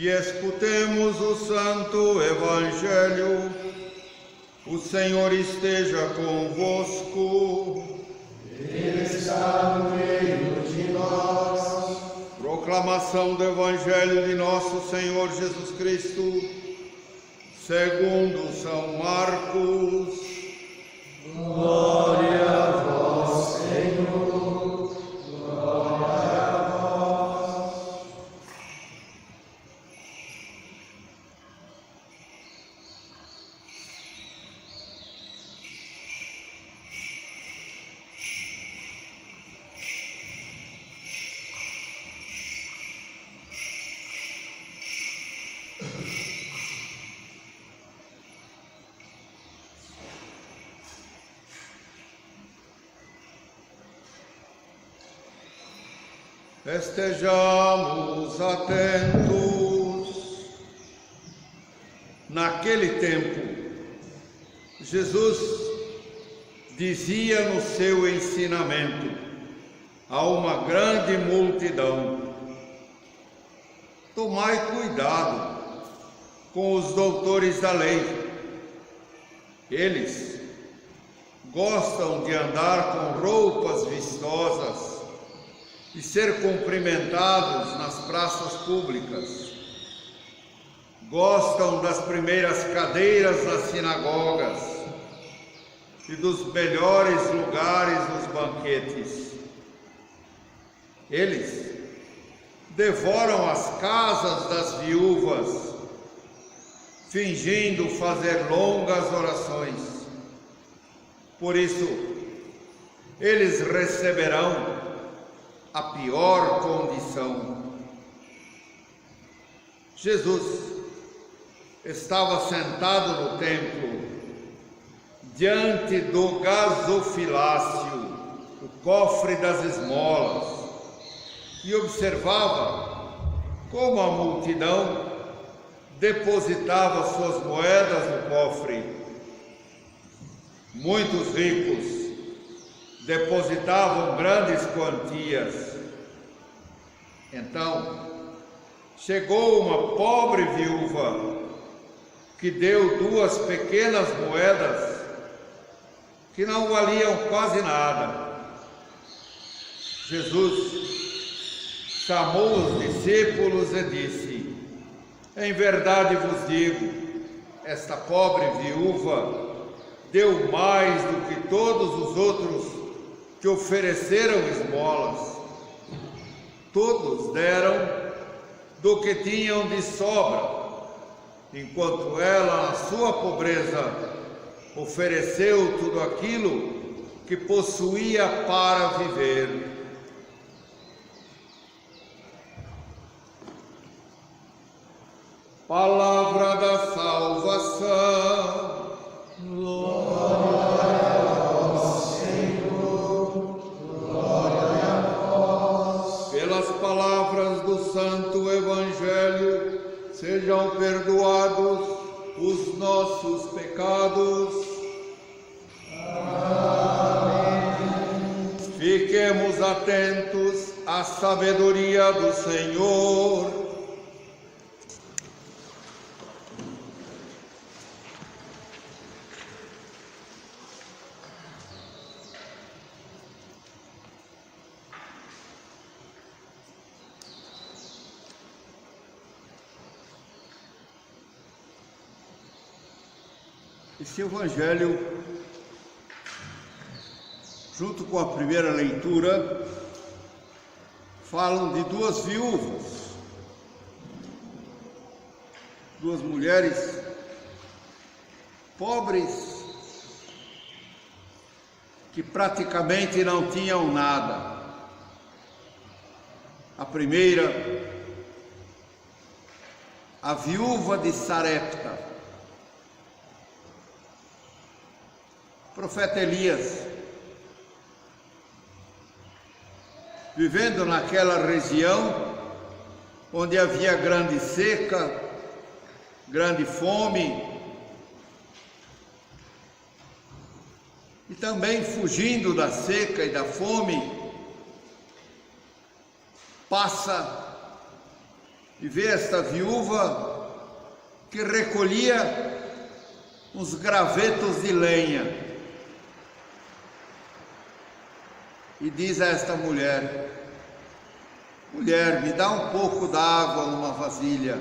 e escutemos o Santo Evangelho. O Senhor esteja convosco. Ele está no meio de nós. Proclamação do Evangelho de nosso Senhor Jesus Cristo, segundo São Marcos. Glória a vós, Senhor. Glória a vós. Estejamos atentos. Naquele tempo, Jesus dizia no seu ensinamento a uma grande multidão: tomai cuidado com os doutores da lei. Eles gostam de andar com roupas vistosas e ser cumprimentados nas praças públicas. Gostam das primeiras cadeiras nas sinagogas e dos melhores lugares nos banquetes. Eles devoram as casas das viúvas, fingindo fazer longas orações. Por isso, eles receberão a pior condição. Jesus estava sentado no templo, diante do gasofilácio, o cofre das esmolas, e observava como a multidão depositava suas moedas no cofre. Muitos ricos depositavam grandes quantias. Então, chegou uma pobre viúva que deu 2 pequenas moedas que não valiam quase nada. Jesus chamou os discípulos e disse: em verdade vos digo, esta pobre viúva deu mais do que todos os outros que ofereceram esmolas. Todos deram do que tinham de sobra, enquanto ela, na sua pobreza, ofereceu tudo aquilo que possuía para viver. Palavra da salvação. Palavras do Santo Evangelho, sejam perdoados os nossos pecados. Amém. Fiquemos atentos à sabedoria do Senhor. Esse Evangelho, junto com a primeira leitura, falam de 2 viúvas, 2 mulheres pobres que praticamente não tinham nada. A primeira, a viúva de Sarepta. Profeta Elias, vivendo naquela região onde havia grande seca, grande fome, e também fugindo da seca e da fome, passa e vê esta viúva que recolhia uns gravetos de lenha e diz a esta mulher: mulher, me dá um pouco d'água numa vasilha.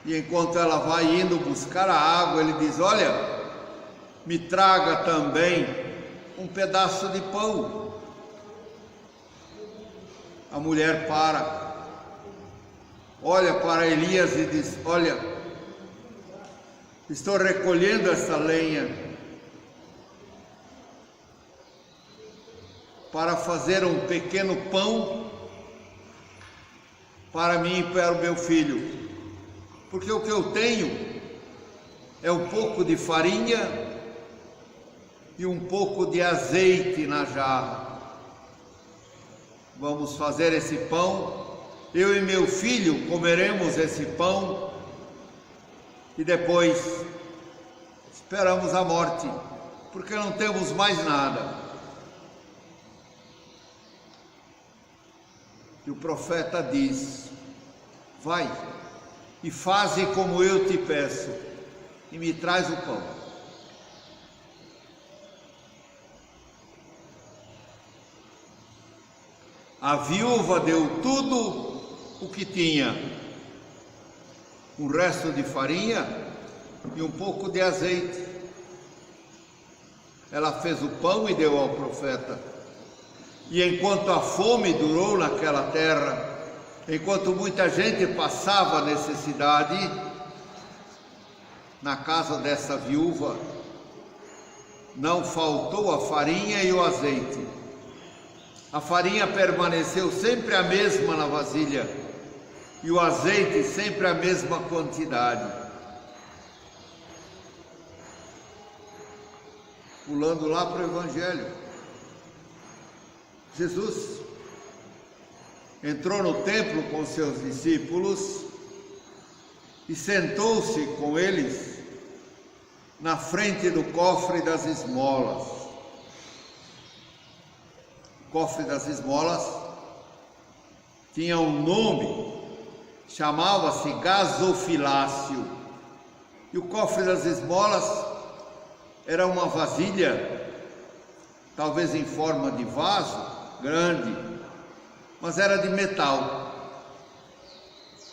E enquanto ela vai indo buscar a água, ele diz: olha, me traga também um pedaço de pão. A mulher olha para Elias e diz: olha, estou recolhendo essa lenha para fazer um pequeno pão para mim e para o meu filho, porque o que eu tenho é um pouco de farinha e um pouco de azeite na jarra. Vamos fazer esse pão, eu e meu filho comeremos esse pão e depois esperamos a morte, porque não temos mais nada. E o profeta diz: vai e faze como eu te peço, e me traz o pão. A viúva deu tudo o que tinha, um resto de farinha e um pouco de azeite. Ela fez o pão e deu ao profeta. E enquanto a fome durou naquela terra, enquanto muita gente passava necessidade, na casa dessa viúva não faltou a farinha e o azeite. A farinha permaneceu sempre a mesma na vasilha e o azeite sempre a mesma quantidade. Pulando lá para o Evangelho, Jesus entrou no templo com seus discípulos e sentou-se com eles na frente do cofre das esmolas. O cofre das esmolas tinha um nome, chamava-se gasofilácio. E o cofre das esmolas era uma vasilha, talvez em forma de vaso, grande, mas era de metal.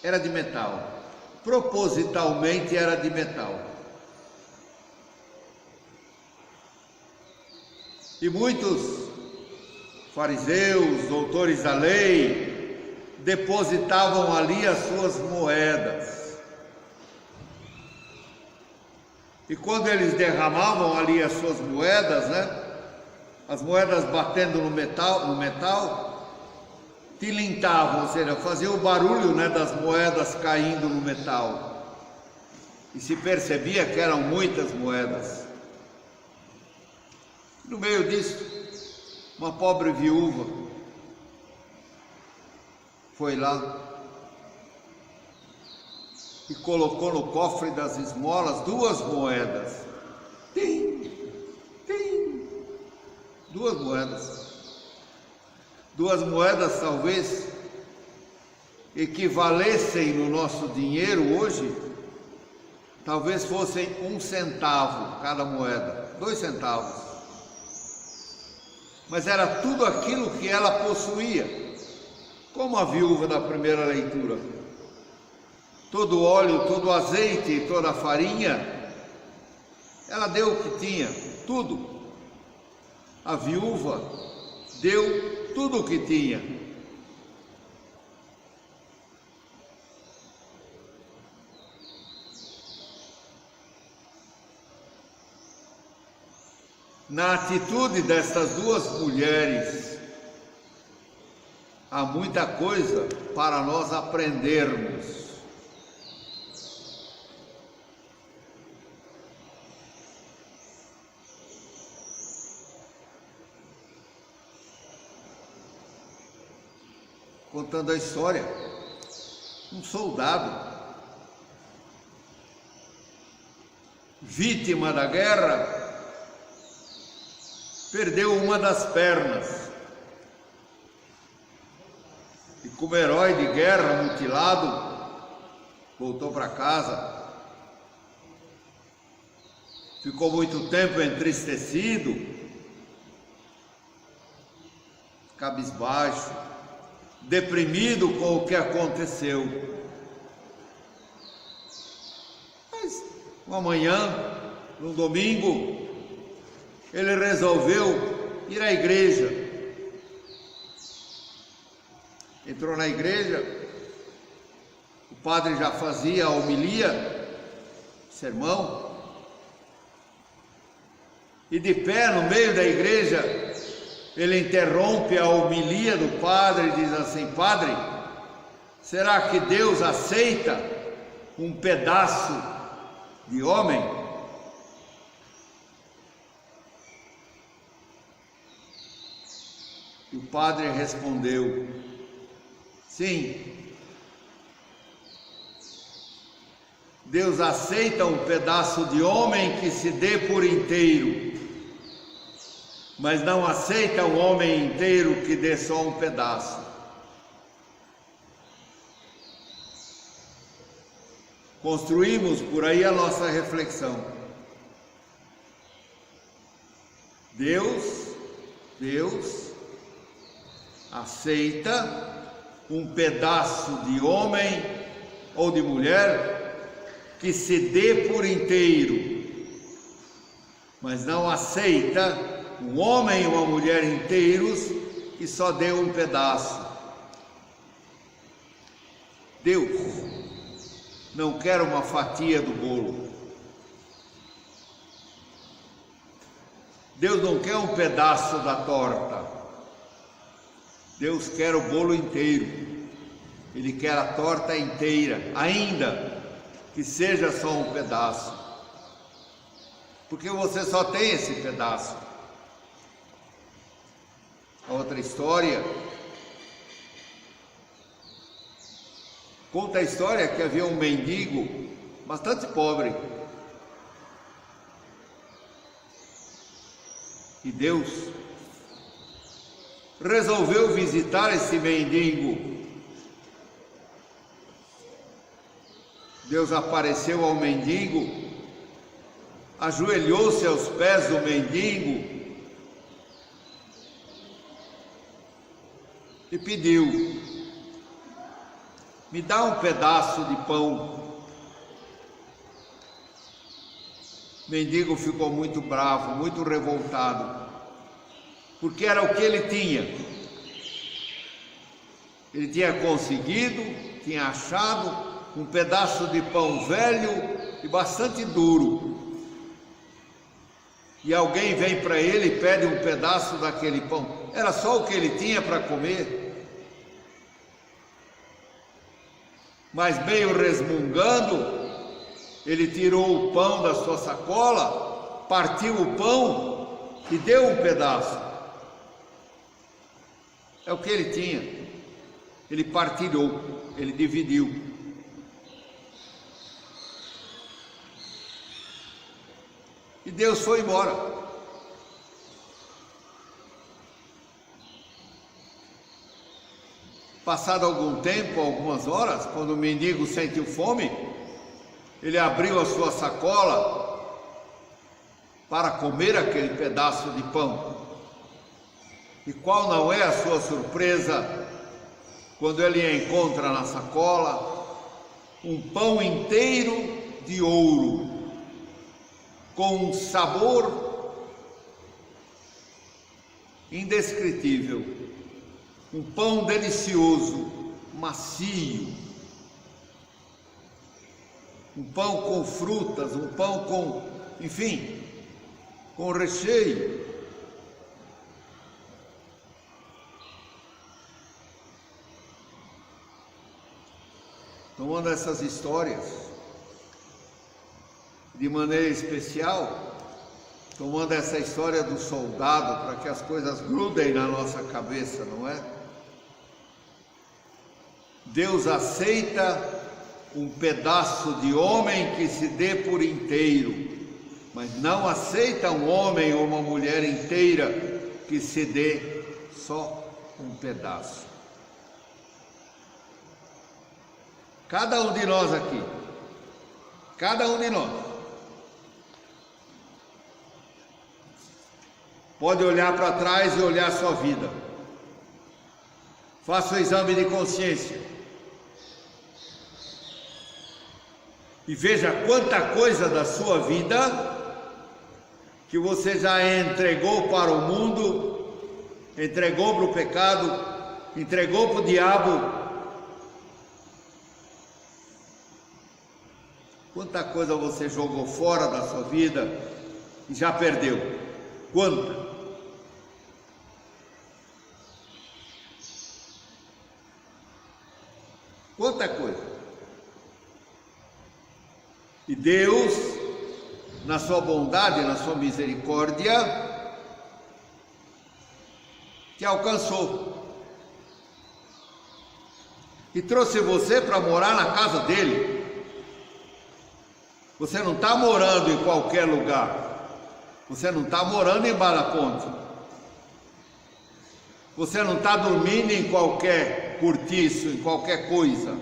Era de metal. Propositalmente era de metal. E muitos fariseus, doutores da lei, depositavam ali as suas moedas. E quando eles derramavam ali as suas moedas, as moedas batendo no metal, tilintavam, ou seja, fazia o barulho, das moedas caindo no metal. E se percebia que eram muitas moedas. No meio disso, uma pobre viúva foi lá e colocou no cofre das esmolas 2 moedas. Tim, tim. 2 moedas. 2 moedas talvez equivalessem no nosso dinheiro hoje, talvez fossem 1 centavo cada moeda, 2 centavos. Mas era tudo aquilo que ela possuía, como a viúva da primeira leitura. Todo o óleo, todo o azeite e toda a farinha, ela deu o que tinha, tudo. A viúva deu tudo o que tinha. Na atitude destas 2 mulheres, há muita coisa para nós aprendermos. Contando a história, um soldado, vítima da guerra, perdeu uma das pernas como herói de guerra, mutilado, voltou para casa. Ficou muito tempo entristecido, cabisbaixo, deprimido com o que aconteceu. Mas uma manhã, num domingo, ele resolveu ir à igreja. Entrou na igreja, o padre já fazia a homilia, sermão, e de pé no meio da igreja, ele interrompe a homilia do padre e diz assim: Padre, será que Deus aceita um pedaço de homem? E o padre respondeu: sim, Deus aceita um pedaço de homem que se dê por inteiro, mas não aceita um homem inteiro que dê só um pedaço. Construímos por aí a nossa reflexão. Deus aceita um pedaço de homem ou de mulher que se dê por inteiro, mas não aceita um homem e uma mulher inteiros que só dê um pedaço. Deus não quer uma fatia do bolo. Deus não quer um pedaço da torta. Deus quer o bolo inteiro. Ele quer a torta inteira, ainda que seja só um pedaço, porque você só tem esse pedaço. A outra história conta a história que havia um mendigo bastante pobre, e Deus resolveu visitar esse mendigo. Deus apareceu ao mendigo, ajoelhou-se aos pés do mendigo e pediu: me dá um pedaço de pão. O mendigo ficou muito bravo, muito revoltado, porque era o que ele tinha. Ele tinha conseguido, tinha achado um pedaço de pão velho e bastante duro, e alguém vem para ele e pede um pedaço daquele pão. Era só o que ele tinha para comer, mas meio resmungando, ele tirou o pão da sua sacola, partiu o pão e deu um pedaço. É o que ele tinha. Ele partilhou, ele dividiu. E Deus foi embora. Passado algum tempo, algumas horas, quando o mendigo sentiu fome, ele abriu a sua sacola para comer aquele pedaço de pão. E qual não é a sua surpresa quando ele encontra na sacola um pão inteiro de ouro, com um sabor indescritível, um pão delicioso, macio, um pão com frutas, um pão com, enfim, com recheio. Tomando essas histórias, de maneira especial, tomando essa história do soldado, para que as coisas grudem na nossa cabeça, não é? Deus aceita um pedaço de homem que se dê por inteiro, mas não aceita um homem ou uma mulher inteira que se dê só um pedaço. Cada um de nós aqui. Cada um de nós. Pode olhar para trás e olhar a sua vida. Faça o exame de consciência. E veja quanta coisa da sua vida que você já entregou para o mundo, entregou para o pecado, entregou para o diabo. Quanta coisa você jogou fora da sua vida e já perdeu? Quanta? Quanta coisa? E Deus, na sua bondade, na sua misericórdia, te alcançou e trouxe você para morar na casa dele. Você não está morando em qualquer lugar. Você não está morando em Bala Ponte. Você não está dormindo em qualquer cortiço, em qualquer coisa.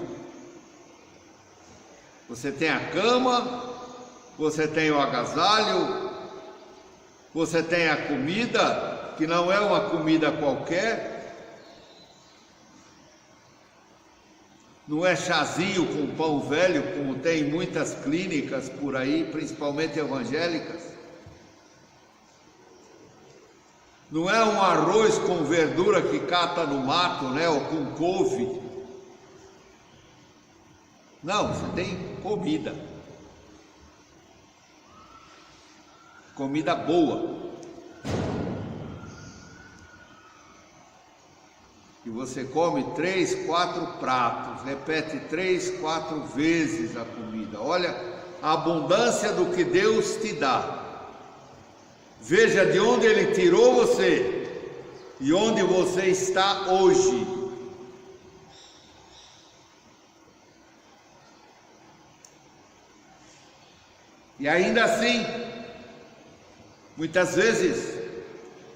Você tem a cama, você tem o agasalho, você tem a comida, que não é uma comida qualquer. Não é chazinho com pão velho, como tem em muitas clínicas por aí, principalmente evangélicas. Não é um arroz com verdura que cata no mato, né, ou com couve. Não, você tem comida. Comida boa. E você come 3, 4 pratos, repete 3, 4 vezes a comida. Olha a abundância do que Deus te dá. Veja de onde Ele tirou você e onde você está hoje. E ainda assim, muitas vezes,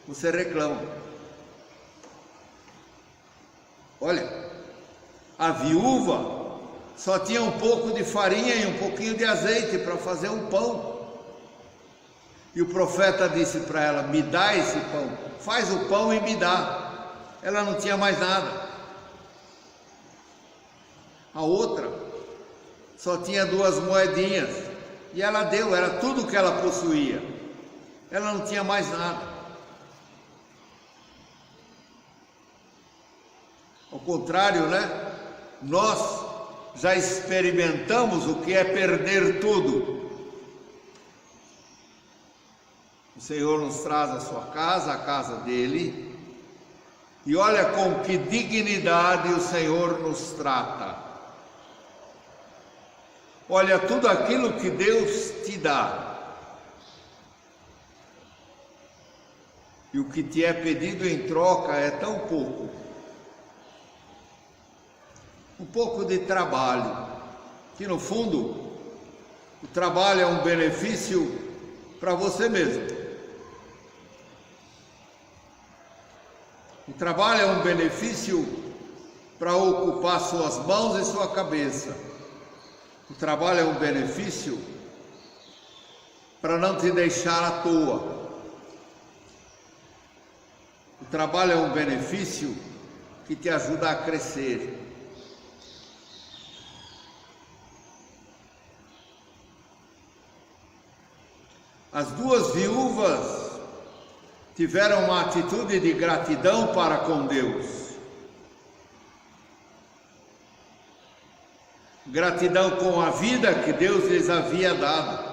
você reclama. Olha, a viúva só tinha um pouco de farinha e um pouquinho de azeite para fazer um pão. E o profeta disse para ela: me dá esse pão, faz o pão e me dá. Ela não tinha mais nada. A outra só tinha 2 moedinhas. E ela deu, era tudo que ela possuía. Ela não tinha mais nada. Ao contrário, né? Nós já experimentamos o que é perder tudo. O Senhor nos traz a sua casa, a casa dele, e olha com que dignidade o Senhor nos trata. Olha tudo aquilo que Deus te dá. E o que te é pedido em troca é tão pouco. Um pouco de trabalho, que no fundo, o trabalho é um benefício para você mesmo. O trabalho é um benefício para ocupar suas mãos e sua cabeça. O trabalho é um benefício para não te deixar à toa. O trabalho é um benefício que te ajuda a crescer. As 2 viúvas tiveram uma atitude de gratidão para com Deus. Gratidão com a vida que Deus lhes havia dado.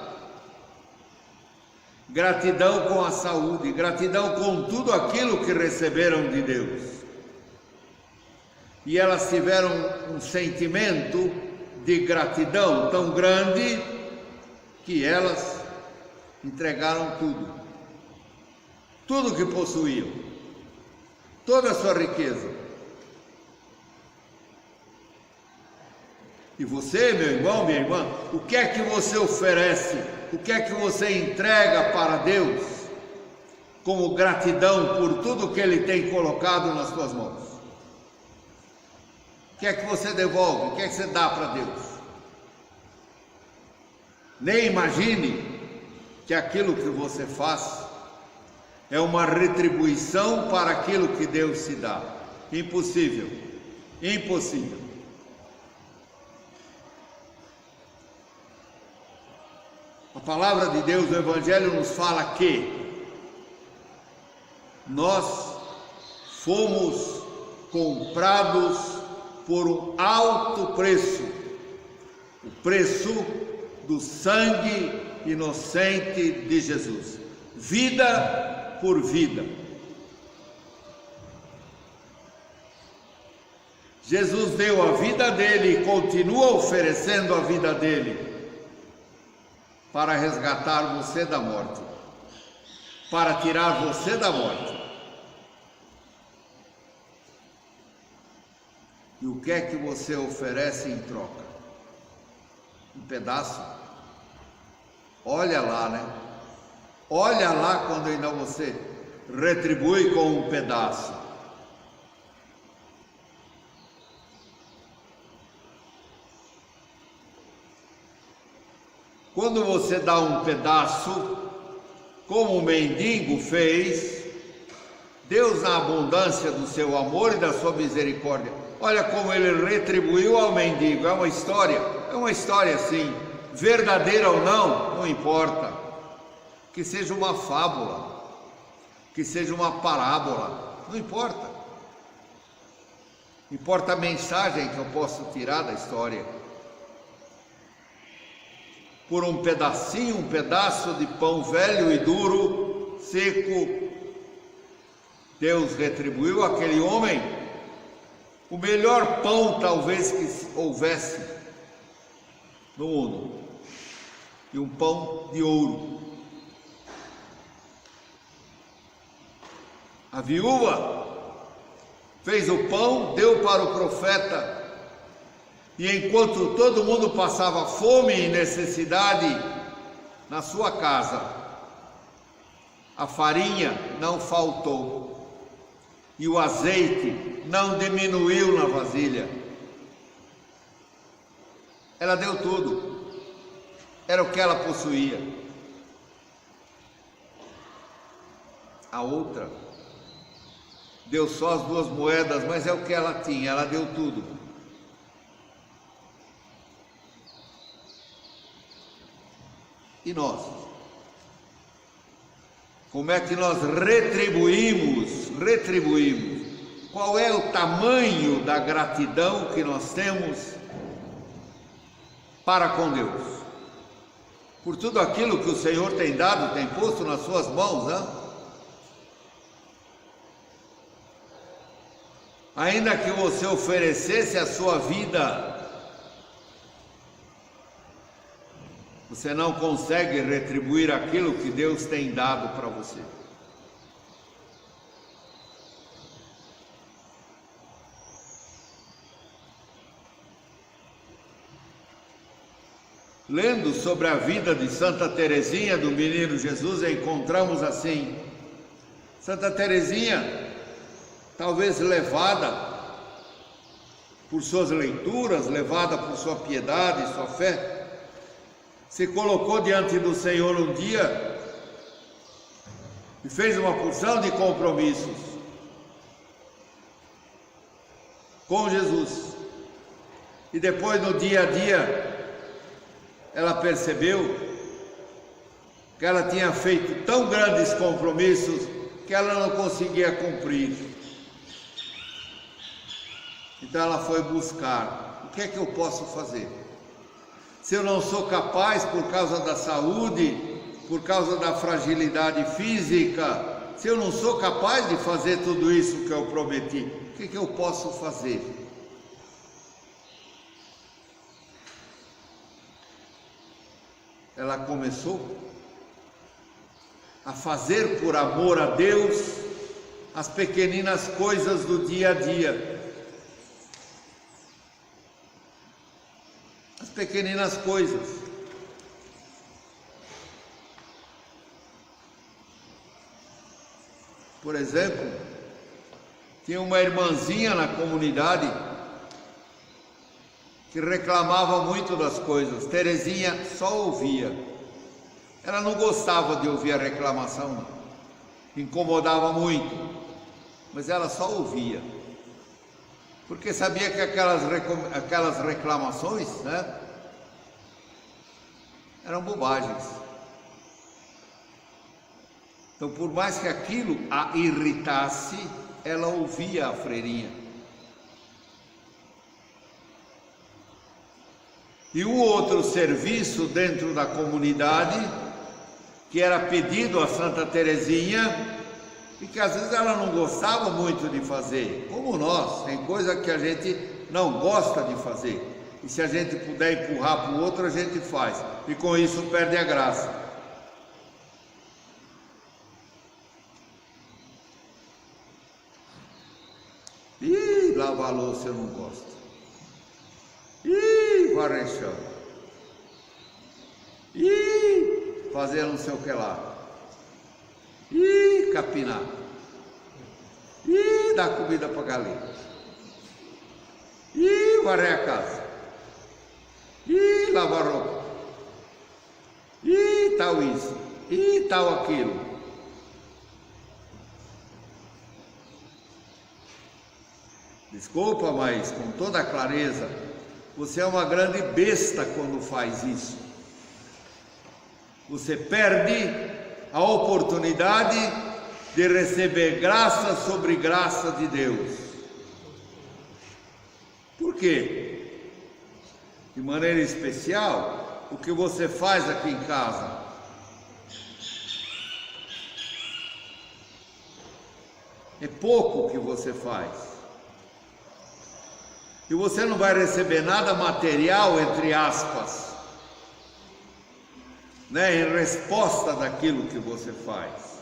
Gratidão com a saúde, gratidão com tudo aquilo que receberam de Deus. E elas tiveram um sentimento de gratidão tão grande que elas entregaram tudo. Tudo que possuíam. Toda a sua riqueza. E você, meu irmão, minha irmã, o que é que você oferece? O que é que você entrega para Deus como gratidão por tudo que Ele tem colocado nas suas mãos? O que é que você devolve? O que é que você dá para Deus? Nem imagine que aquilo que você faz é uma retribuição para aquilo que Deus se dá. Impossível. Impossível. A palavra de Deus no Evangelho nos fala que nós fomos comprados por um alto preço, o preço do sangue inocente de Jesus, vida por vida. Jesus deu a vida dele e continua oferecendo a vida dele para resgatar você da morte, para tirar você da morte. E o que é que você oferece em troca? Um pedaço? Olha lá, né? Olha lá quando ainda você retribui com um pedaço. Quando você dá um pedaço, como o mendigo fez, Deus, na abundância do seu amor e da sua misericórdia, olha como ele retribuiu ao mendigo. É uma história assim, verdadeira ou não, não importa. Que seja uma fábula, que seja uma parábola, não importa. Importa a mensagem que eu posso tirar da história. Por um pedacinho, um pedaço de pão velho e duro, seco, Deus retribuiu àquele homem o melhor pão talvez que houvesse no mundo, e um pão de ouro. A viúva fez o pão, deu para o profeta, e enquanto todo mundo passava fome e necessidade na sua casa, a farinha não faltou e o azeite não diminuiu na vasilha. Ela deu tudo, era o que ela possuía. A outra deu só as 2 moedas, mas é o que ela tinha, ela deu tudo. E nós? Como é que nós retribuímos? Qual é o tamanho da gratidão que nós temos para com Deus? Por tudo aquilo que o Senhor tem dado, tem posto nas suas mãos, né? Ainda que você oferecesse a sua vida, você não consegue retribuir aquilo que Deus tem dado para você. Lendo sobre a vida de Santa Teresinha do Menino Jesus, encontramos assim: Santa Teresinha, talvez levada por suas leituras, levada por sua piedade, sua fé, se colocou diante do Senhor um dia e fez uma porção de compromissos com Jesus. E depois, no dia a dia, ela percebeu que ela tinha feito tão grandes compromissos que ela não conseguia cumprir. Então ela foi buscar: o que é que eu posso fazer? Se eu não sou capaz, por causa da saúde, por causa da fragilidade física, se eu não sou capaz de fazer tudo isso que eu prometi, o que eu posso fazer? Ela começou a fazer por amor a Deus as pequeninas coisas do dia a dia. As pequeninas coisas. Por exemplo, tinha uma irmãzinha na comunidade que reclamava muito das coisas. Terezinha só ouvia. Ela não gostava de ouvir a reclamação, não. Incomodava muito, mas ela só ouvia. Porque sabia que aquelas reclamações, né, eram bobagens. Então, por mais que aquilo a irritasse, ela ouvia a freirinha. E um outro serviço dentro da comunidade, que era pedido a Santa Terezinha, e que às vezes ela não gostava muito de fazer, como nós, tem coisa que a gente não gosta de fazer, e se a gente puder empurrar para o outro, a gente faz, e com isso perde a graça. Ih, lavar a louça eu não gosto. Ih, varrer chão. Ih, fazer não sei o que lá. Ih, capinar. Ih, dar comida para galinha. Ih, varrer a casa. Ih, lavar roupa. Ih, tal isso. Ih, tal aquilo. Desculpa, mas com toda a clareza, você é uma grande besta quando faz isso. Você perde a oportunidade de receber graça sobre graça de Deus. Por quê? De maneira especial, o que você faz aqui em casa. É pouco o que você faz. E você não vai receber nada material, entre aspas, né, em resposta daquilo que você faz.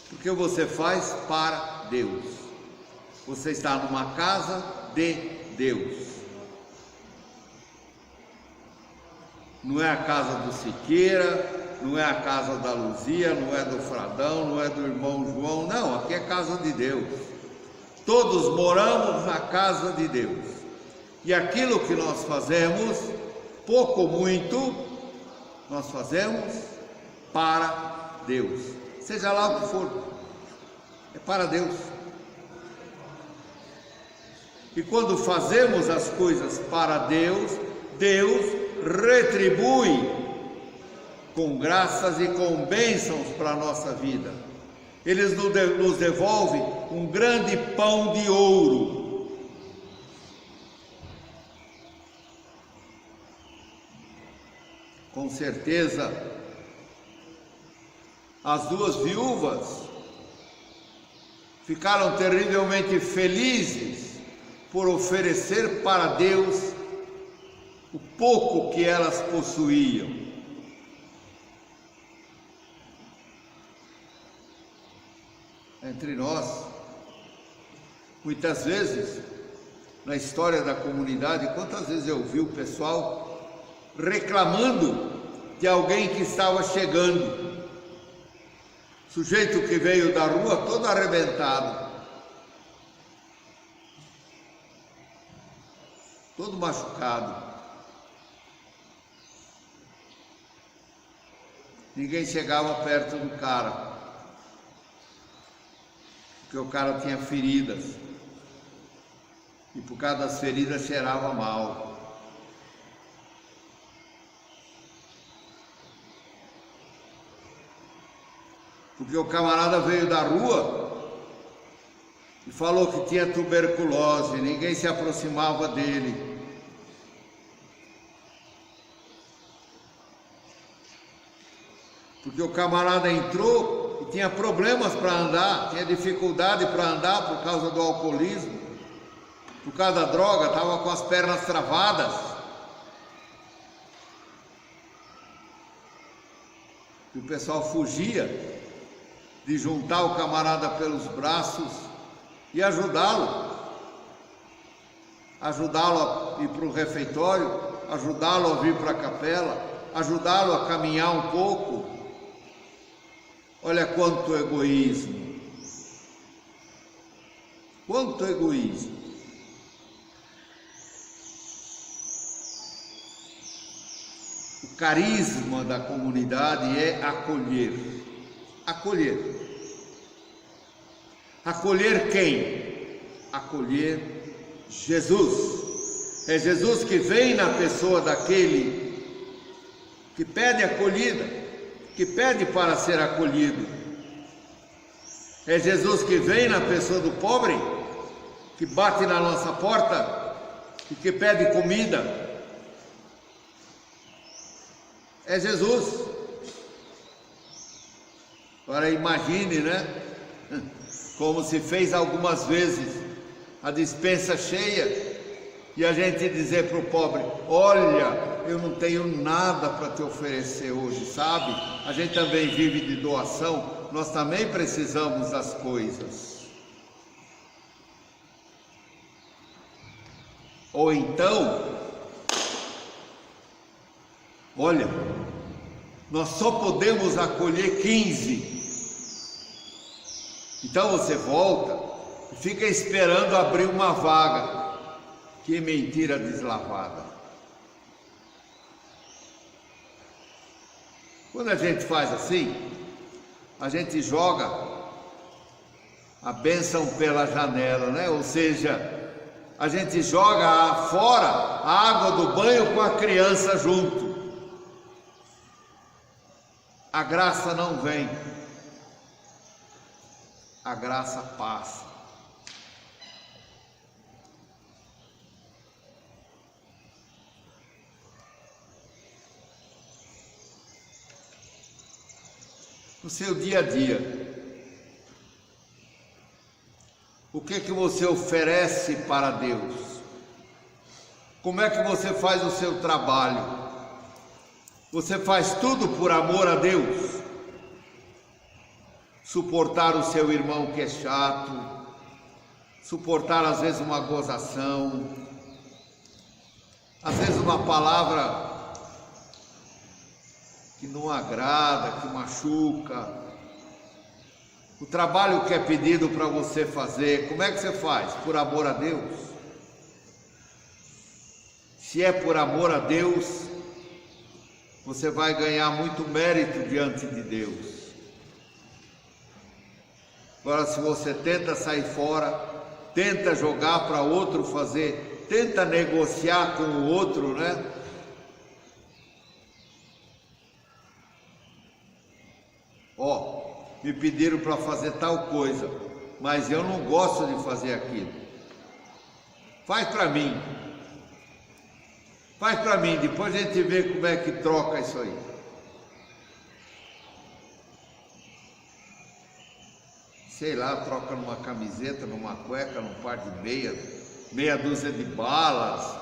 Porque você faz para Deus. Você está numa casa de Deus. Não é a casa do Siqueira, não é a casa da Luzia, não é do Fradão, não é do irmão João, não, aqui é casa de Deus. Todos moramos na casa de Deus. E aquilo que nós fazemos, pouco ou muito, nós fazemos para Deus. Seja lá o que for, é para Deus. E quando fazemos as coisas para Deus, Deus retribui com graças e com bênçãos para a nossa vida. Ele nos devolve um grande pão de ouro. Com certeza, as duas viúvas ficaram terrivelmente felizes por oferecer para Deus o pouco que elas possuíam. Entre nós, muitas vezes, na história da comunidade, quantas vezes eu vi o pessoal reclamando de alguém que estava chegando, sujeito que veio da rua todo arrebentado, todo machucado, ninguém chegava perto do cara, porque o cara tinha feridas, e por causa das feridas cheirava mal. Porque o camarada veio da rua e falou que tinha tuberculose, ninguém se aproximava dele. Porque o camarada entrou e tinha problemas para andar, tinha dificuldade para andar por causa do alcoolismo, por causa da droga, estava com as pernas travadas. E o pessoal fugia de juntar o camarada pelos braços e ajudá-lo a ir para o refeitório, ajudá-lo a vir para a capela, ajudá-lo a caminhar um pouco. Olha quanto egoísmo, quanto egoísmo. O carisma da comunidade é acolher. Acolher. Acolher quem? Acolher Jesus. É Jesus que vem na pessoa daquele que pede acolhida, que pede para ser acolhido. É Jesus que vem na pessoa do pobre, que bate na nossa porta e que pede comida. É Jesus. Agora imagine, né? Como se fez algumas vezes, a despensa cheia, e a gente dizer para o pobre: olha, eu não tenho nada para te oferecer hoje, sabe? A gente também vive de doação, nós também precisamos das coisas. Ou então, olha, nós só podemos acolher 15. Então você volta e fica esperando abrir uma vaga. Que mentira deslavada. Quando a gente faz assim, a gente joga a bênção pela janela, né? Ou seja, a gente joga fora a água do banho com a criança junto. A graça não vem. A graça passa. No seu dia a dia, o que você oferece para Deus? Como é que você faz o seu trabalho? Você faz tudo por amor a Deus? Suportar o seu irmão que é chato, suportar às vezes uma gozação, às vezes uma palavra que não agrada, que machuca, o trabalho que é pedido para você fazer, como é que você faz? Por amor a Deus? Se é por amor a Deus, você vai ganhar muito mérito diante de Deus. Agora, se você tenta sair fora, tenta jogar para outro fazer, tenta negociar com o outro, né? Me pediram para fazer tal coisa, mas eu não gosto de fazer aquilo. Faz para mim. Faz para mim, depois a gente vê como é que troca isso aí. Sei lá, troca numa camiseta, numa cueca, num par de meias, meia dúzia de balas.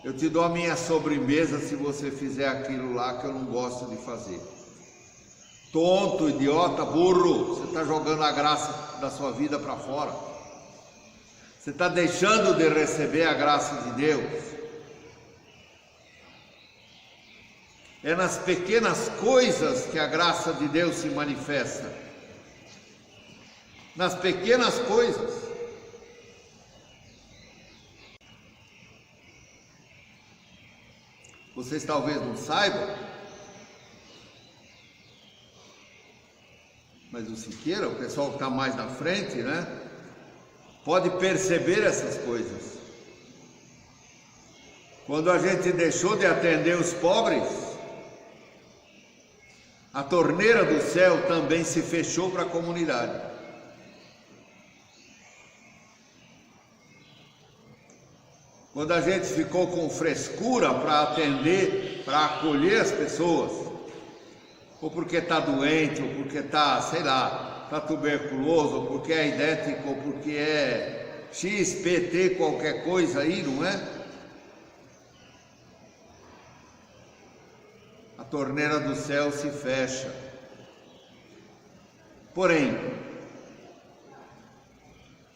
Eu te dou a minha sobremesa se você fizer aquilo lá que eu não gosto de fazer. Tonto, idiota, burro, você está jogando a graça da sua vida para fora. Você está deixando de receber a graça de Deus. É nas pequenas coisas que a graça de Deus se manifesta. Nas pequenas coisas. Vocês talvez não saibam, mas o Siqueira, o pessoal que está mais na frente, né, pode perceber essas coisas. Quando a gente deixou de atender os pobres, a torneira do céu também se fechou para a comunidade. Quando a gente ficou com frescura para atender, para acolher as pessoas, ou porque está doente, ou porque está, sei lá, está tuberculoso, ou porque é idético, ou porque é XPT, qualquer coisa aí, não é? A torneira do céu se fecha. Porém,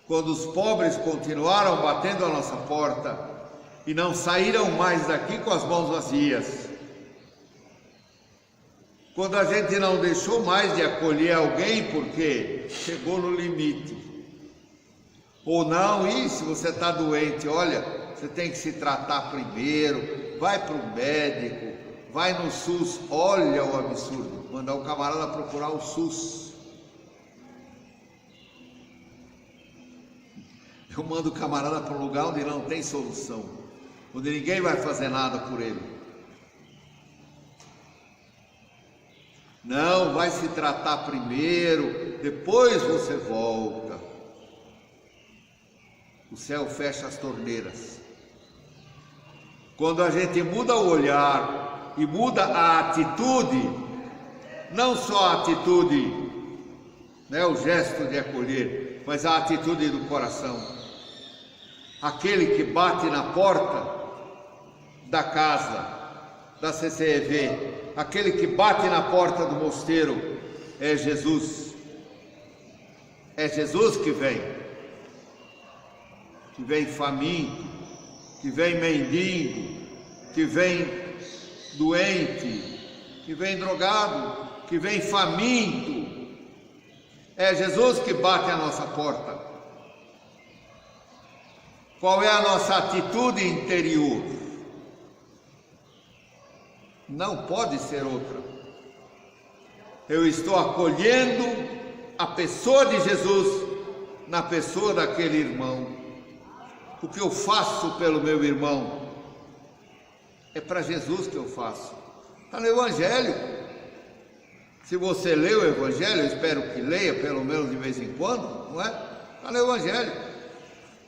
quando os pobres continuaram batendo a nossa porta e não saíram mais daqui com as mãos vazias, quando a gente não deixou mais de acolher alguém porque chegou no limite, ou não, se você está doente, olha, você tem que se tratar primeiro, vai para o médico, vai no SUS. Olha o absurdo, mandar o camarada procurar o SUS. Eu mando o camarada para um lugar onde não tem solução, onde ninguém vai fazer nada por ele. Não, vai se tratar primeiro, depois você volta. O céu fecha as torneiras. Quando a gente muda o olhar e muda a atitude, não só a atitude, né, o gesto de acolher, mas a atitude do coração. Aquele que bate na porta da casa, da CCEV, aquele que bate na porta do mosteiro, é Jesus. É Jesus que vem faminto, que vem mendigo, que vem doente, que vem drogado, que vem faminto. É Jesus que bate a nossa porta. Qual é a nossa atitude interior? Não pode ser outra. Eu estou acolhendo a pessoa de Jesus na pessoa daquele irmão. O que eu faço pelo meu irmão é para Jesus que eu faço. Está no Evangelho. Se você lê o Evangelho, eu espero que leia pelo menos de vez em quando, não é? Está no Evangelho.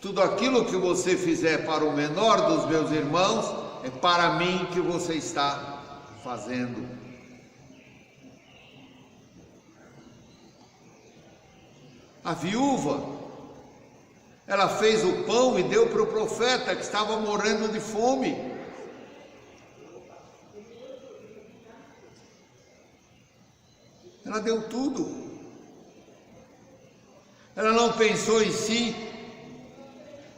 Tudo aquilo que você fizer para o menor dos meus irmãos é para mim que você está fazendo. A viúva, ela fez o pão e deu para o profeta que estava morrendo de fome. Ela deu tudo. Ela não pensou em si.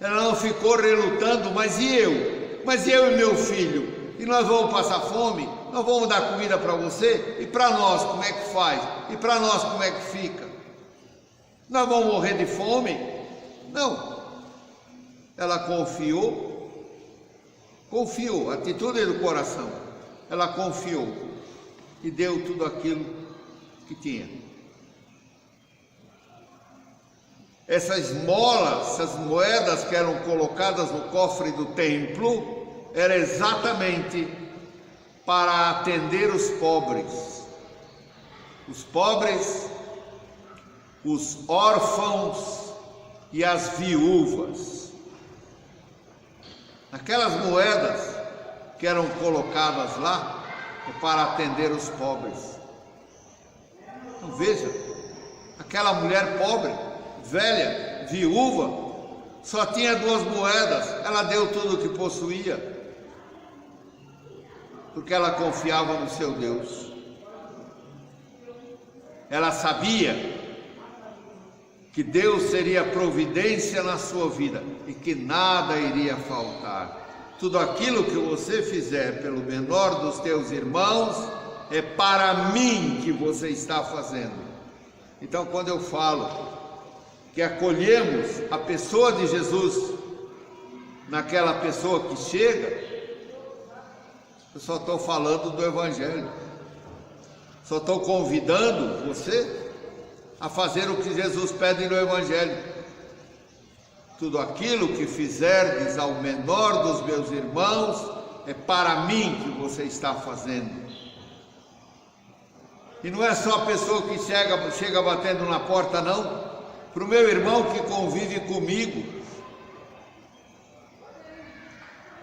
Ela não ficou relutando, mas e eu? Mas eu e meu filho? E nós vamos passar fome? Nós vamos dar comida para você? E para nós como é que faz? E para nós como é que fica? Nós vamos morrer de fome? Não. Ela confiou, atitude do coração. Ela confiou e deu tudo aquilo que tinha. Essas esmolas, essas moedas que eram colocadas no cofre do templo, era exatamente para atender os pobres, os órfãos e as viúvas. Aquelas moedas que eram colocadas lá é para atender os pobres. Então, veja, aquela mulher pobre, velha, viúva, só tinha 2 moedas, ela deu tudo o que possuía, porque ela confiava no seu Deus. Ela sabia que Deus seria providência na sua vida e que nada iria faltar. Tudo aquilo que você fizer pelo menor dos teus irmãos é para mim que você está fazendo. Então, quando eu falo que acolhemos a pessoa de Jesus naquela pessoa que chega, eu só estou falando do Evangelho, só estou convidando você a fazer o que Jesus pede no Evangelho. Tudo aquilo que fizerdes ao menor dos meus irmãos é para mim que você está fazendo. E não é só a pessoa que chega batendo na porta, não. Para o meu irmão que convive comigo,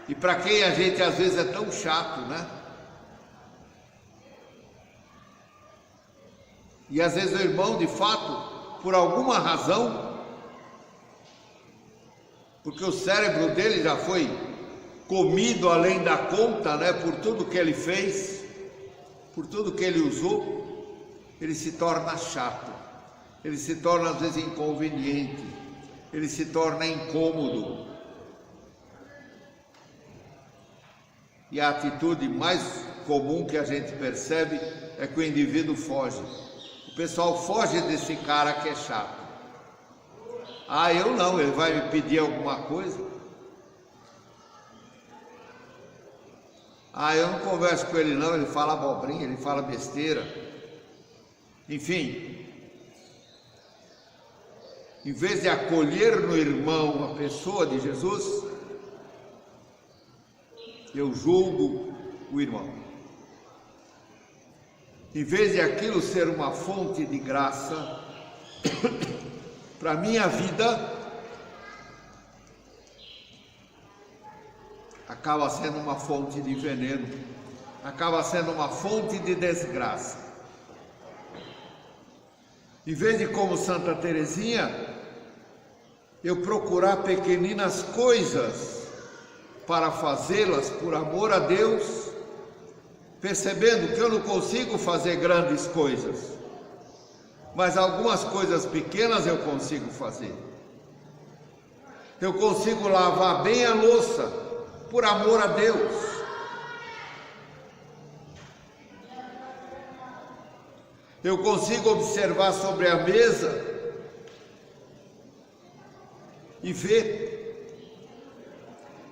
e para quem a gente às vezes é tão chato, né? E às vezes o irmão, de fato, por alguma razão, porque o cérebro dele já foi comido além da conta, né? Por tudo que ele fez, por tudo que ele usou, ele se torna chato. Ele se torna às vezes inconveniente, ele se torna incômodo. E a atitude mais comum que a gente percebe é que o indivíduo foge. O pessoal foge desse cara que é chato. Ah, eu não, ele vai me pedir alguma coisa. Ah, eu não converso com ele não, ele fala abobrinha, ele fala besteira. Enfim, em vez de acolher no irmão a pessoa de Jesus, eu julgo o irmão. Em vez de aquilo ser uma fonte de graça para a minha vida, acaba sendo uma fonte de veneno, acaba sendo uma fonte de desgraça. Em vez de, como Santa Teresinha, eu procurar pequeninas coisas para fazê-las por amor a Deus, percebendo que eu não consigo fazer grandes coisas, mas algumas coisas pequenas eu consigo fazer. Eu consigo lavar bem a louça por amor a Deus. Eu consigo observar sobre a mesa e ver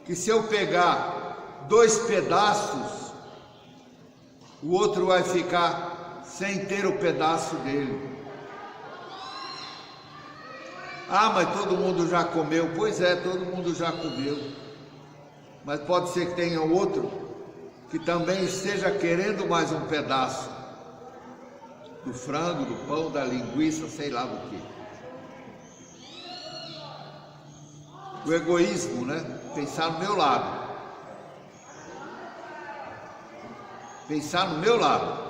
que se eu pegar 2 pedaços, o outro vai ficar sem ter o pedaço dele. Ah, mas todo mundo já comeu. Pois é, todo mundo já comeu. Mas pode ser que tenha outro que também esteja querendo mais um pedaço do frango, do pão, da linguiça, sei lá do que. O egoísmo, né? Pensar no meu lado. Pensar no meu lado.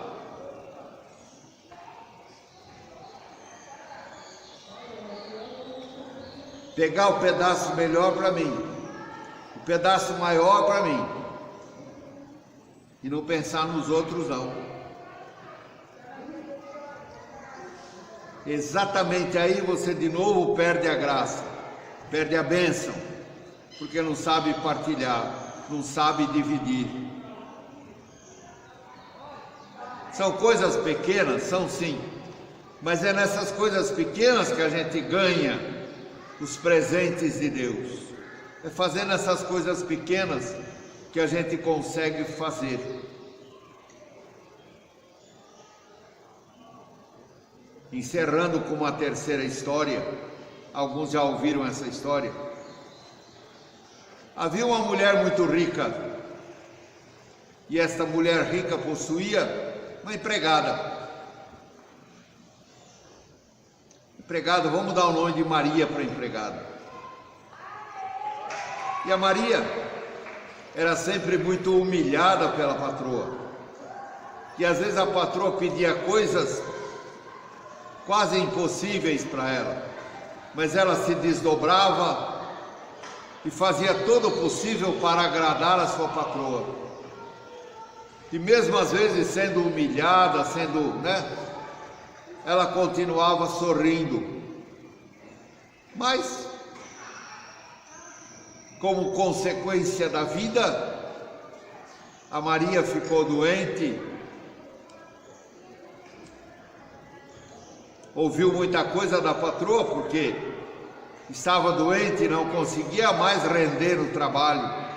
Pegar o pedaço melhor para mim, o pedaço maior para mim, e não pensar nos outros não. Exatamente aí você de novo perde a graça, perde a bênção, porque não sabe partilhar, não sabe dividir. São coisas pequenas, são sim, mas é nessas coisas pequenas que a gente ganha os presentes de Deus. É fazendo essas coisas pequenas que a gente consegue fazer. Encerrando com uma terceira história, alguns já ouviram essa história. Havia uma mulher muito rica, e esta mulher rica possuía uma empregada. Empregada, vamos dar o nome de Maria para a empregada. E a Maria era sempre muito humilhada pela patroa. E às vezes a patroa pedia coisas quase impossíveis para ela, mas ela se desdobrava e fazia todo o possível para agradar a sua patroa. E mesmo às vezes sendo humilhada, ela continuava sorrindo. Mas, como consequência da vida, a Maria ficou doente, ouviu muita coisa da patroa, porque estava doente e não conseguia mais render no trabalho.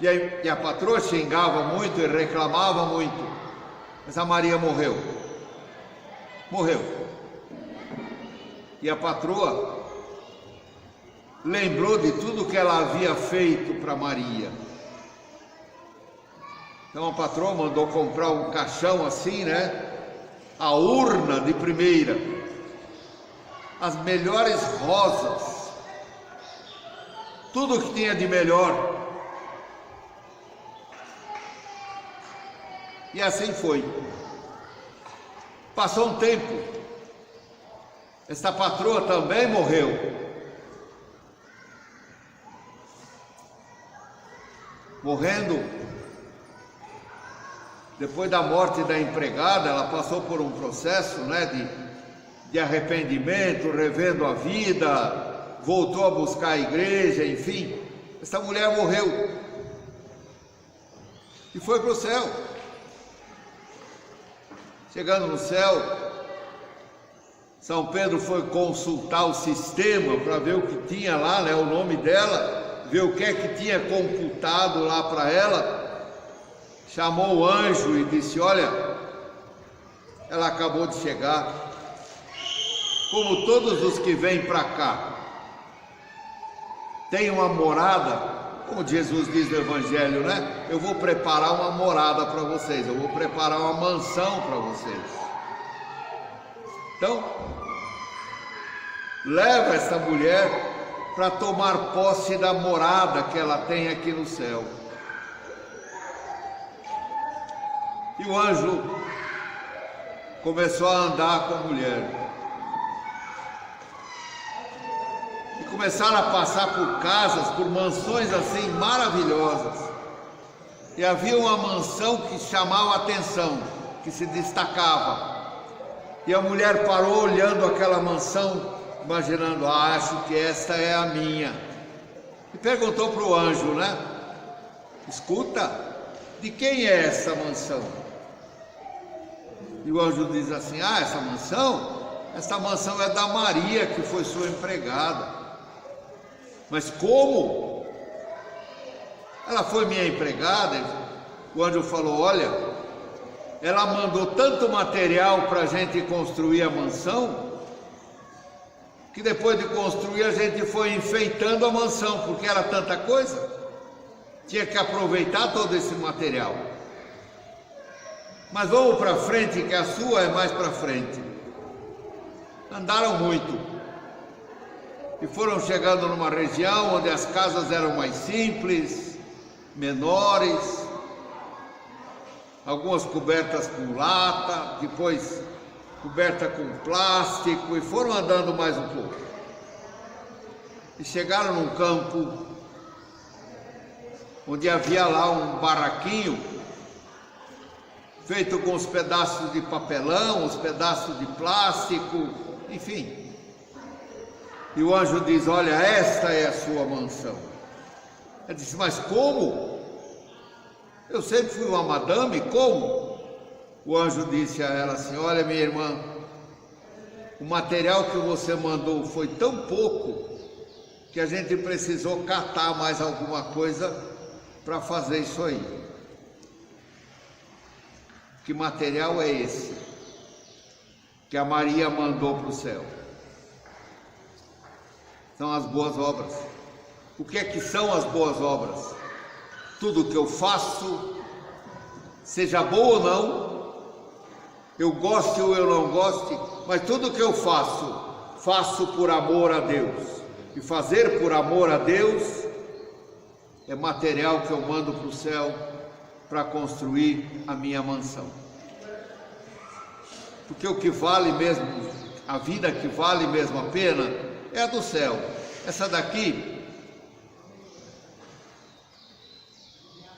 E a patroa xingava muito e reclamava muito. Mas a Maria morreu. E a patroa lembrou de tudo que ela havia feito para Maria. Então a patroa mandou comprar um caixão assim, a urna de primeira, as melhores rosas, tudo que tinha de melhor. E assim foi. Passou um tempo, esta patroa também morreu. Morrendo, depois da morte da empregada, ela passou por um processo de arrependimento, revendo a vida, voltou a buscar a igreja, enfim. Esta mulher morreu e foi para o céu. Chegando no céu, São Pedro foi consultar o sistema para ver o que tinha lá, o nome dela, ver o que é que tinha computado lá para ela. chamou o anjo e disse: olha, ela acabou de chegar, como todos os que vêm para cá, tem uma morada, como Jesus diz no Evangelho, né? Eu vou preparar uma morada para vocês, eu vou preparar uma mansão para vocês. Então, leva essa mulher para tomar posse da morada que ela tem aqui no céu. E o anjo começou a andar com a mulher. E começaram a passar por casas, por mansões assim maravilhosas. E havia uma mansão que chamava a atenção, que se destacava. E a mulher parou olhando aquela mansão, imaginando: acho que esta é a minha. E perguntou para o anjo, né? Escuta, de quem é essa mansão? E o anjo diz assim: essa mansão é da Maria, que foi sua empregada. Mas como? Ela foi minha empregada? O anjo falou: olha, ela mandou tanto material para a gente construir a mansão, que depois de construir a gente foi enfeitando a mansão, porque era tanta coisa, tinha que aproveitar todo esse material. Mas vamos para frente, que a sua é mais para frente. Andaram muito e foram chegando numa região onde as casas eram mais simples, menores, algumas cobertas com lata, depois coberta com plástico, e foram andando mais um pouco. E chegaram num campo onde havia lá um barraquinho feito com os pedaços de papelão, os pedaços de plástico, enfim. E o anjo diz: olha, esta é a sua mansão. Ela disse: mas como? Eu sempre fui uma madame, como? O anjo disse a ela assim: olha, minha irmã, o material que você mandou foi tão pouco que a gente precisou catar mais alguma coisa para fazer isso aí. Que material é esse que a Maria mandou para o céu? São as boas obras. O que é que são as boas obras? Tudo que eu faço, seja bom ou não, eu goste ou eu não goste, mas tudo que eu faço, faço por amor a Deus. E fazer por amor a Deus é material que eu mando para o céu para construir a minha mansão. Porque o que vale mesmo, a vida que vale mesmo a pena, é a do céu. Essa daqui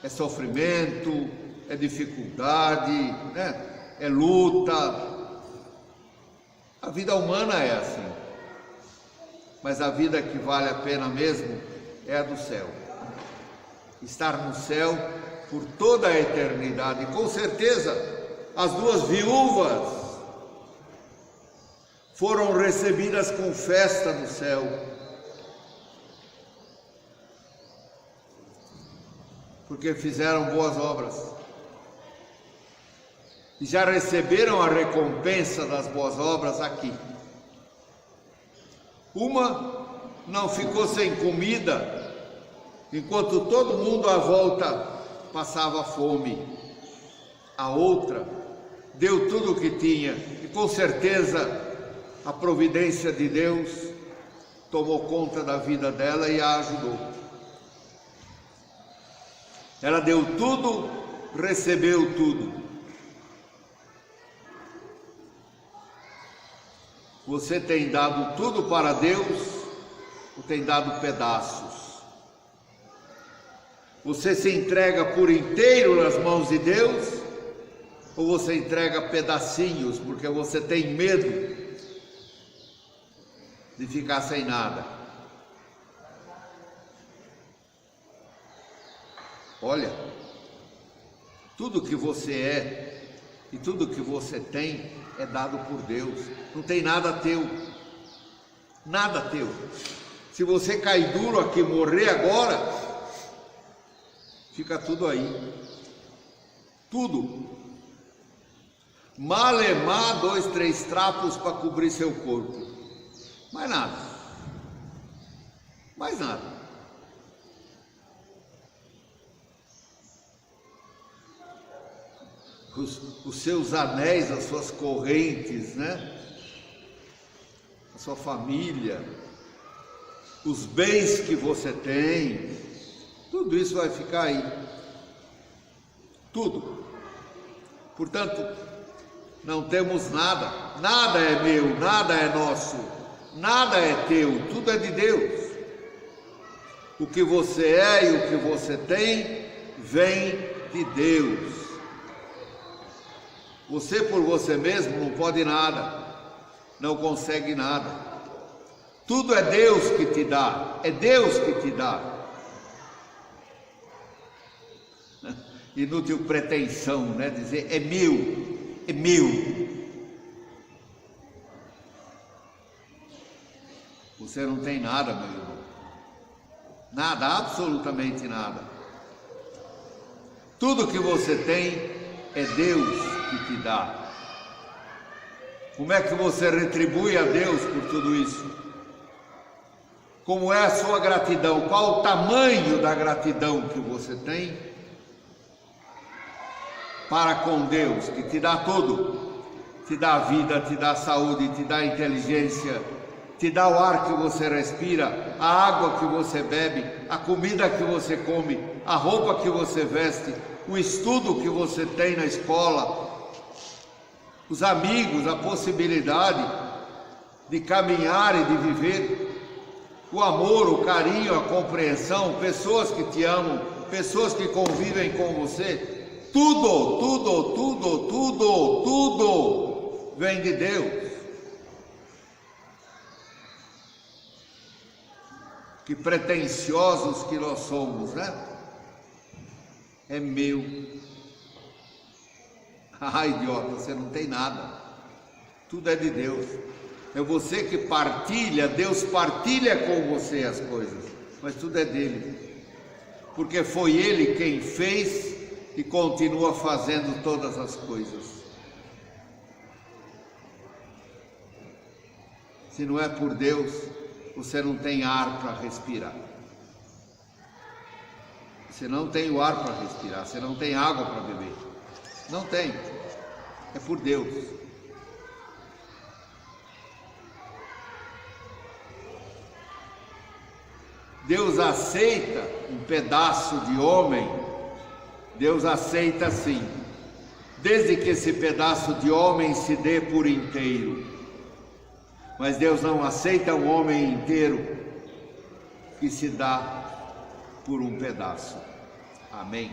é sofrimento, é dificuldade, né? É luta. A vida humana é assim. Mas a vida que vale a pena mesmo é a do céu. Estar no céu por toda a eternidade. E com certeza as duas viúvas foram recebidas com festa no céu, porque fizeram boas obras e já receberam a recompensa das boas obras aqui. Uma não ficou sem comida, enquanto todo mundo à volta passava fome. A outra deu tudo o que tinha, e com certeza a providência de Deus tomou conta da vida dela e a ajudou. Ela deu tudo, recebeu tudo. Você tem dado tudo para Deus ou tem dado pedaços? Você se entrega por inteiro nas mãos de Deus ou você entrega pedacinhos porque você tem medo de ficar sem nada? Olha, tudo que você é e tudo que você tem é dado por Deus. Não tem nada teu, nada teu. Se você cair duro aqui, morrer agora, fica tudo aí. Tudo. Malemar 2, 3 trapos para cobrir seu corpo. Mais nada. Mais nada. Os seus anéis, as suas correntes, né? A sua família, os bens que você tem, tudo isso vai ficar aí. Tudo. Portanto, não temos nada. Nada é meu, nada é nosso, nada é teu, tudo é de Deus. O que você é e o que você tem vem de Deus. Você por você mesmo não pode nada, não consegue nada. Tudo é Deus que te dá, é Deus que te dá. Inútil pretensão, né? Dizer é meu, é meu. Você não tem nada, meu irmão. Nada, absolutamente nada. Tudo que você tem é Deus que te dá. Como é que você retribui a Deus por tudo isso? Como é a sua gratidão? Qual o tamanho da gratidão que você tem para com Deus, que te dá tudo? Te dá a vida, te dá a saúde, te dá a inteligência, te dá o ar que você respira, a água que você bebe, a comida que você come, a roupa que você veste, o estudo que você tem na escola, os amigos, a possibilidade de caminhar e de viver, o amor, o carinho, a compreensão, pessoas que te amam, pessoas que convivem com você, tudo vem de Deus. Que pretensiosos que nós somos, né? É meu. Ah, idiota, você não tem nada. Tudo é de Deus. É você que partilha, Deus partilha com você as coisas, mas tudo é dele. Porque foi Ele quem fez e continua fazendo todas as coisas. Se não é por Deus, você não tem ar para respirar. Você não tem o ar para respirar, você não tem água para beber. Não tem. É por Deus. Deus aceita um pedaço de homem, Deus aceita sim, desde que esse pedaço de homem se dê por inteiro. Mas Deus não aceita um homem inteiro que se dá por um pedaço. Amém.